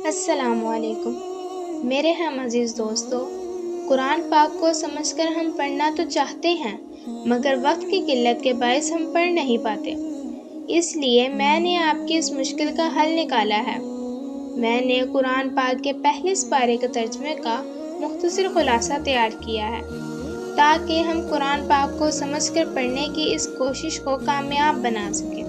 السلام علیکم میرے ہم عزیز دوستو، قرآن پاک کو سمجھ کر ہم پڑھنا تو چاہتے ہیں مگر وقت کی قلت کے باعث ہم پڑھ نہیں پاتے۔ اس لیے میں نے آپ کی اس مشکل کا حل نکالا ہے۔ میں نے قرآن پاک کے پہلے سپارے کے ترجمے کا مختصر خلاصہ تیار کیا ہے تاکہ ہم قرآن پاک کو سمجھ کر پڑھنے کی اس کوشش کو کامیاب بنا سکیں۔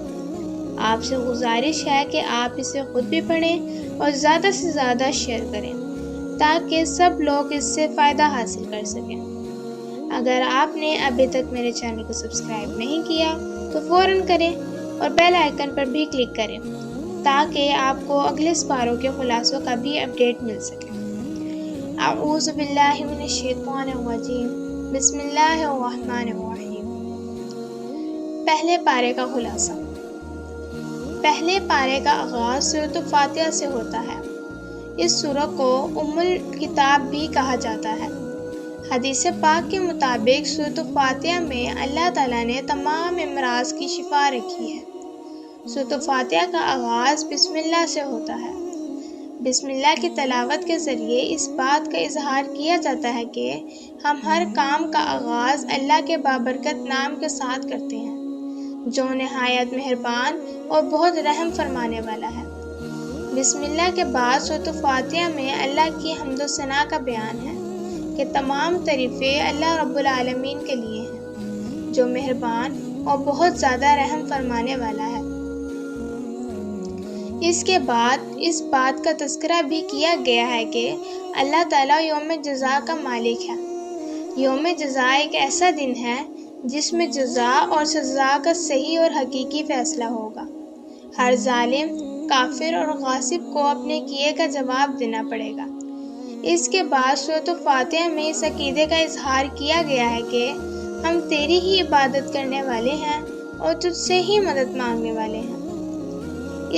آپ سے گزارش ہے کہ آپ اسے خود بھی پڑھیں اور زیادہ سے زیادہ شیئر کریں تاکہ سب لوگ اس سے فائدہ حاصل کر سکیں۔ اگر آپ نے ابھی تک میرے چینل کو سبسکرائب نہیں کیا تو فوراً کریں اور بیل آئیکن پر بھی کلک کریں تاکہ آپ کو اگلے سپاروں کے خلاصوں کا بھی اپڈیٹ مل سکے۔ اعوذ باللہ من الشیطان الرجیم، بسم اللہ الرحمن الرحیم۔ پہلے پارے کا خلاصہ۔ پہلے پارے کا آغاز سورۃ الفاتحہ سے ہوتا ہے۔ اس سورہ کو ام الکتاب بھی کہا جاتا ہے۔ حدیث پاک کے مطابق سورۃ الفاتحہ میں اللہ تعالیٰ نے تمام امراض کی شفا رکھی ہے۔ سورۃ الفاتحہ کا آغاز بسم اللہ سے ہوتا ہے۔ بسم اللہ کی تلاوت کے ذریعے اس بات کا اظہار کیا جاتا ہے کہ ہم ہر کام کا آغاز اللہ کے بابرکت نام کے ساتھ کرتے ہیں جو نہایت مہربان اور بہت رحم فرمانے والا ہے۔ بسم اللہ کے بعد سورۃ الفاتحہ میں اللہ کی حمد و ثنا کا بیان ہے کہ تمام تعریفیں اللہ رب العالمین کے لیے ہیں جو مہربان اور بہت زیادہ رحم فرمانے والا ہے۔ اس کے بعد اس بات کا تذکرہ بھی کیا گیا ہے کہ اللہ تعالیٰ یوم جزا کا مالک ہے۔ یوم جزا ایک ایسا دن ہے جس میں جزا اور سزا کا صحیح اور حقیقی فیصلہ ہوگا۔ ہر ظالم، کافر اور غاصب کو اپنے کیے کا جواب دینا پڑے گا۔ اس کے بعد سورۃ الفاتحہ میں اس عقیدے کا اظہار کیا گیا ہے کہ ہم تیری ہی عبادت کرنے والے ہیں اور تجھ سے ہی مدد مانگنے والے ہیں۔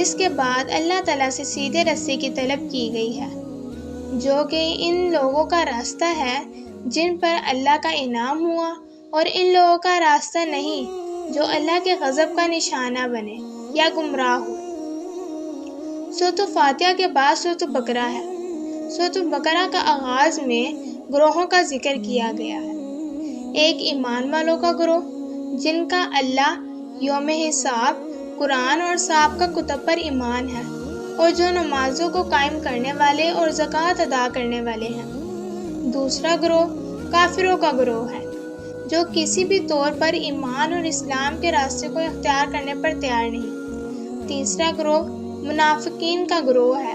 اس کے بعد اللہ تعالیٰ سے سیدھے رستے کی طلب کی گئی ہے جو کہ ان لوگوں کا راستہ ہے جن پر اللہ کا انعام ہوا اور ان لوگوں کا راستہ نہیں جو اللہ کے غضب کا نشانہ بنے یا گمراہ ہوئے۔ سورۃ الفاتحہ کے بعد سورۃ البقرہ ہے۔ سورۃ البقرہ کا آغاز میں گروہوں کا ذکر کیا گیا ہے۔ ایک ایمان والوں کا گروہ جن کا اللہ، یوم حساب، قرآن اور صاحب کا کتب پر ایمان ہے اور جو نمازوں کو قائم کرنے والے اور زکوٰۃ ادا کرنے والے ہیں۔ دوسرا گروہ کافروں کا گروہ ہے جو کسی بھی طور پر ایمان اور اسلام کے راستے کو اختیار کرنے پر تیار نہیں۔ تیسرا گروہ منافقین کا گروہ ہے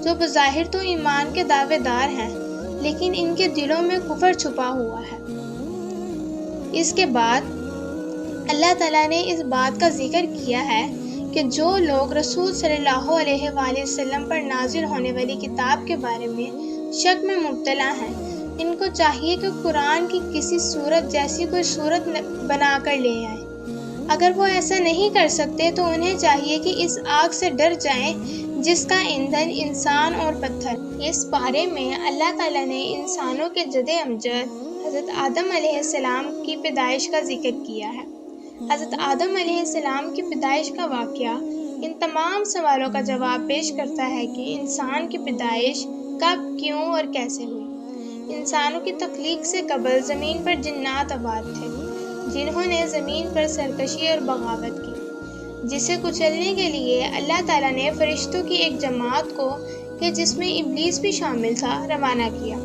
جو بظاہر تو ایمان کے دعوے دار ہیں لیکن ان کے دلوں میں کفر چھپا ہوا ہے۔ اس کے بعد اللہ تعالیٰ نے اس بات کا ذکر کیا ہے کہ جو لوگ رسول صلی اللہ علیہ وآلہ وسلم پر نازل ہونے والی کتاب کے بارے میں شک میں مبتلا ہیں، ان کو چاہیے کہ قرآن کی کسی سورت جیسی کوئی سورت بنا کر لے آئیں۔ اگر وہ ایسا نہیں کر سکتے تو انہیں چاہیے کہ اس آگ سے ڈر جائیں جس کا ایندھن انسان اور پتھر۔ اس پارے میں اللہ تعالیٰ نے انسانوں کے جد امجد حضرت آدم علیہ السلام کی پیدائش کا ذکر کیا ہے۔ حضرت آدم علیہ السلام کی پیدائش کا واقعہ ان تمام سوالوں کا جواب پیش کرتا ہے کہ انسان کی پیدائش کب، کیوں اور کیسے ہوئی۔ انسانوں کی تخلیق سے قبل زمین پر جنات آباد تھے جنہوں نے زمین پر سرکشی اور بغاوت کی، جسے کچلنے کے لیے اللہ تعالیٰ نے فرشتوں کی ایک جماعت کو کہ جس میں ابلیس بھی شامل تھا روانہ کیا۔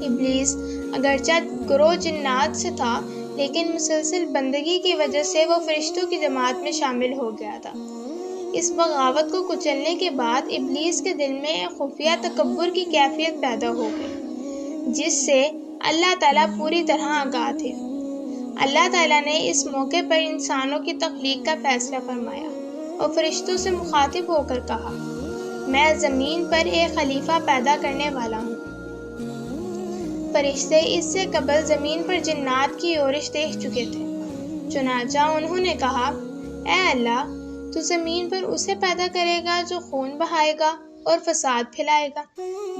ابلیس اگرچہ گروہ جنات سے تھا لیکن مسلسل بندگی کی وجہ سے وہ فرشتوں کی جماعت میں شامل ہو گیا تھا۔ اس بغاوت کو کچلنے کے بعد ابلیس کے دل میں ایک خفیہ تکبر کی کیفیت پیدا ہو گئی جس سے اللہ تعالیٰ پوری طرح آگاہ تھے۔ اللہ تعالیٰ نے اس موقع پر انسانوں کی تخلیق کا فیصلہ فرمایا اور فرشتوں سے مخاطب ہو کر کہا، میں زمین پر ایک خلیفہ پیدا کرنے والا ہوں۔ فرشتے اس سے قبل زمین پر جنات کی یورش دیکھ چکے تھے، چنانچہ انہوں نے کہا، اے اللہ، تو زمین پر اسے پیدا کرے گا جو خون بہائے گا اور فساد پھیلائے گا،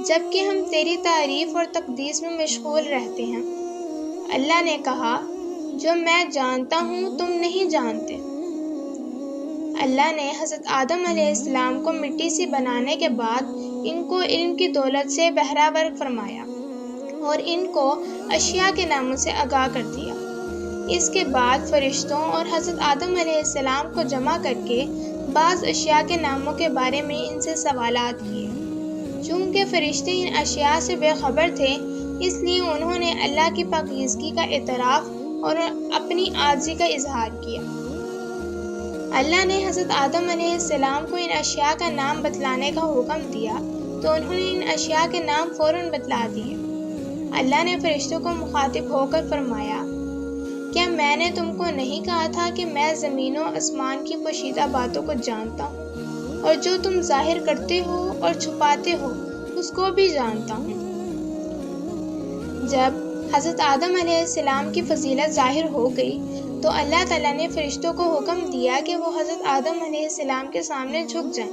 جبکہ ہم تیری تعریف اور تقدیس میں مشغول رہتے ہیں۔ اللہ نے کہا، جو میں جانتا ہوں تم نہیں جانتے۔ اللہ نے حضرت آدم علیہ السلام کو مٹی سے بنانے کے بعد ان کو علم کی دولت سے بہرہ فرمایا اور ان کو اشیاء کے ناموں سے آگاہ کر دیا۔ اس کے بعد فرشتوں اور حضرت آدم علیہ السلام کو جمع کر کے بعض اشیاء کے ناموں کے بارے میں ان سے سوالات کیے۔ چونکہ فرشتے ان اشیاء سے بے خبر تھے، اس لیے انہوں نے اللہ کی پاکیزگی کا اعتراف اور اپنی عاجزی کا اظہار کیا۔ اللہ نے حضرت آدم علیہ السلام کو ان اشیاء کا نام بتلانے کا حکم دیا تو انہوں نے ان اشیاء کے نام فوراً بتلا دیے۔ اللہ نے فرشتوں کو مخاطب ہو کر فرمایا، کیا میں نے تم کو نہیں کہا تھا کہ میں زمین و آسمان کی پوشیدہ باتوں کو جانتا ہوں، اور جو تم ظاہر کرتے ہو اور چھپاتے ہو اس کو بھی جانتا ہوں۔ جب حضرت آدم علیہ السلام کی فضیلت ظاہر ہو گئی تو اللہ تعالیٰ نے فرشتوں کو حکم دیا کہ وہ حضرت آدم علیہ السلام کے سامنے جھک جائیں۔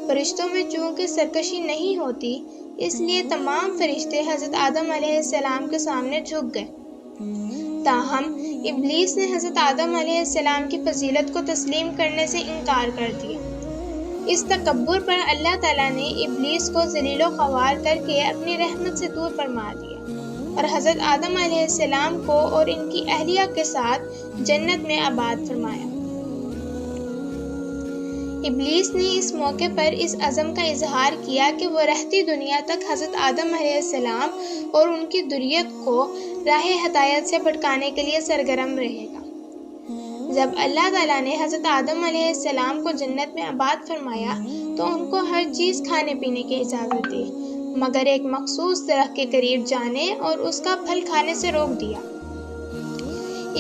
فرشتوں میں چونکہ سرکشی نہیں ہوتی، اس لیے تمام فرشتے حضرت آدم علیہ السلام کے سامنے جھک گئے۔ تاہم ابلیس نے حضرت آدم علیہ السلام کی فضیلت کو تسلیم کرنے سے انکار کر دیا۔ اس تکبر پر اللہ تعالیٰ نے ابلیس کو ذلیل و خوار کر کے اپنی رحمت سے دور فرما دیا اور حضرت آدم علیہ السلام کو اور ان کی اہلیہ کے ساتھ جنت میں آباد فرمایا۔ ابلیس نے اس موقع پر اس عزم کا اظہار کیا کہ وہ رہتی دنیا تک حضرت آدم علیہ السلام اور ان کی ذریت کو راہ ہدایت سے بھٹکانے کے لیے سرگرم رہے گا۔ جب اللہ تعالیٰ نے حضرت آدم علیہ السلام کو جنت میں آباد فرمایا تو ان کو ہر چیز کھانے پینے کی اجازت دی، مگر ایک مخصوص درخت کے قریب جانے اور اس کا پھل کھانے سے روک دیا۔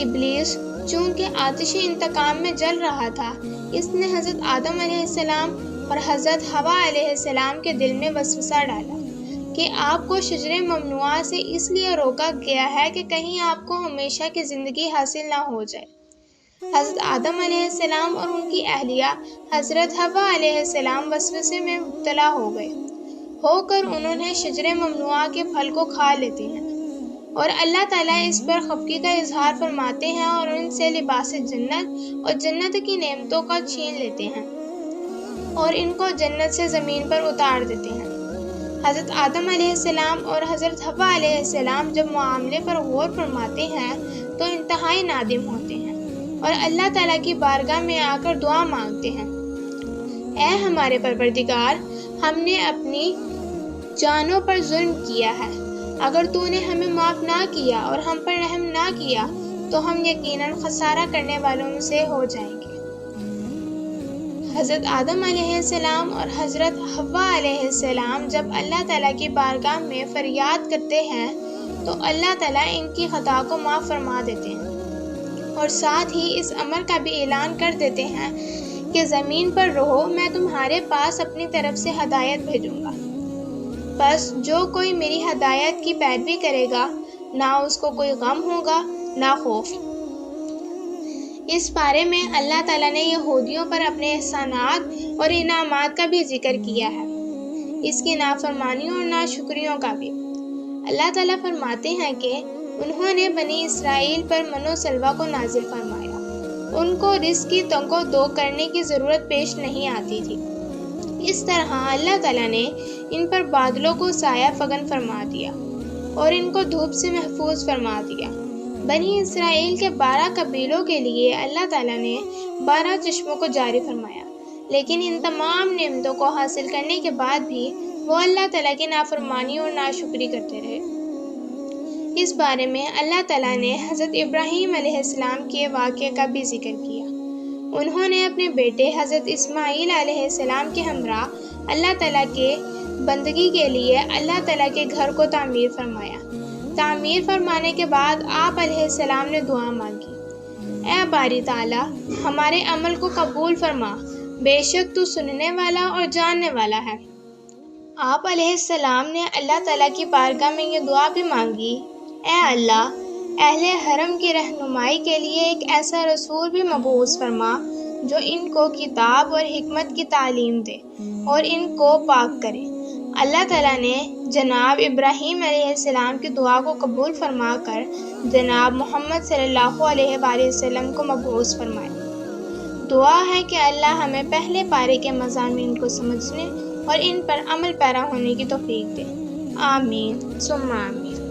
ابلیس چونکہ آتش انتقام میں جل رہا تھا، اس نے حضرت آدم علیہ السلام اور حضرت حوا علیہ السلام کے دل میں وسوسہ ڈالا کہ آپ کو شجر ممنوعہ سے اس لیے روکا گیا ہے کہ کہیں آپ کو ہمیشہ کی زندگی حاصل نہ ہو جائے۔ حضرت آدم علیہ السلام اور ان کی اہلیہ حضرت حوا علیہ السلام وسوسے میں مبتلا ہو گئے، ہو کر انہوں نے شجر ممنوعہ کے پھل کو کھا لیتے ہیں، اور اللہ تعالیٰ اس پر خفگی کا اظہار فرماتے ہیں اور ان سے لباس جنت اور جنت کی نعمتوں کا چھین لیتے ہیں اور ان کو جنت سے زمین پر اتار دیتے ہیں۔ حضرت آدم علیہ السلام اور حضرت حوا علیہ السلام جب معاملے پر غور فرماتے ہیں تو انتہائی نادم ہوتے ہیں اور اللہ تعالیٰ کی بارگاہ میں آ کر دعا مانگتے ہیں، اے ہمارے پروردگار، ہم نے اپنی جانوں پر ظلم کیا ہے، اگر تو نے ہمیں معاف نہ کیا اور ہم پر رحم نہ کیا تو ہم یقیناً خسارہ کرنے والوں میں سے ہو جائیں گے۔ حضرت آدم علیہ السلام اور حضرت حوا علیہ السلام جب اللہ تعالیٰ کی بارگاہ میں فریاد کرتے ہیں تو اللہ تعالیٰ ان کی خطا کو معاف فرما دیتے ہیں اور ساتھ ہی اس امر کا بھی اعلان کر دیتے ہیں کہ زمین پر رہو، میں تمہارے پاس اپنی طرف سے ہدایت بھیجوں گا، بس جو کوئی میری ہدایت کی پیروی کرے گا نہ اس کو کوئی غم ہوگا نہ خوف۔ اس بارے میں اللہ تعالیٰ نے یہودیوں پر اپنے احسانات اور انعامات کا بھی ذکر کیا ہے، اس کی نافرمانیوں اور ناشکریوں کا بھی۔ اللہ تعالیٰ فرماتے ہیں کہ انہوں نے بنی اسرائیل پر من و سلوہ کو نازل فرمایا، ان کو رزق کی تنگو دو کرنے کی ضرورت پیش نہیں آتی تھی۔ اس طرح اللہ تعالیٰ نے ان پر بادلوں کو سایہ فگن فرما دیا اور ان کو دھوپ سے محفوظ فرما دیا۔ بنی اسرائیل کے 12 قبیلوں کے لیے اللہ تعالیٰ نے 12 چشموں کو جاری فرمایا، لیکن ان تمام نعمتوں کو حاصل کرنے کے بعد بھی وہ اللہ تعالیٰ کی نافرمانی اور ناشکری کرتے رہے۔ اس بارے میں اللہ تعالیٰ نے حضرت ابراہیم علیہ السلام کے واقعے کا بھی ذکر کیا۔ انہوں نے اپنے بیٹے حضرت اسماعیل علیہ السلام کے ہمراہ اللہ تعالیٰ کے بندگی کے لیے اللہ تعالیٰ کے گھر کو تعمیر فرمایا۔ تعمیر فرمانے کے بعد آپ علیہ السلام نے دعا مانگی، اے باری تعالیٰ، ہمارے عمل کو قبول فرما، بے شک تو سننے والا اور جاننے والا ہے۔ آپ علیہ السلام نے اللہ تعالیٰ کی بارگاہ میں یہ دعا بھی مانگی، اے اللہ، اہل حرم کی رہنمائی کے لیے ایک ایسا رسول بھی مبعوث فرما جو ان کو کتاب اور حکمت کی تعلیم دے اور ان کو پاک کرے۔ اللہ تعالیٰ نے جناب ابراہیم علیہ السلام کی دعا کو قبول فرما کر جناب محمد صلی اللہ علیہ وآلہ وسلم کو مبعوث فرمایا۔ دعا ہے کہ اللہ ہمیں پہلے پارے کے مضامین کو سمجھنے اور ان پر عمل پیرا ہونے کی توفیق دے۔ آمین ثم آمین۔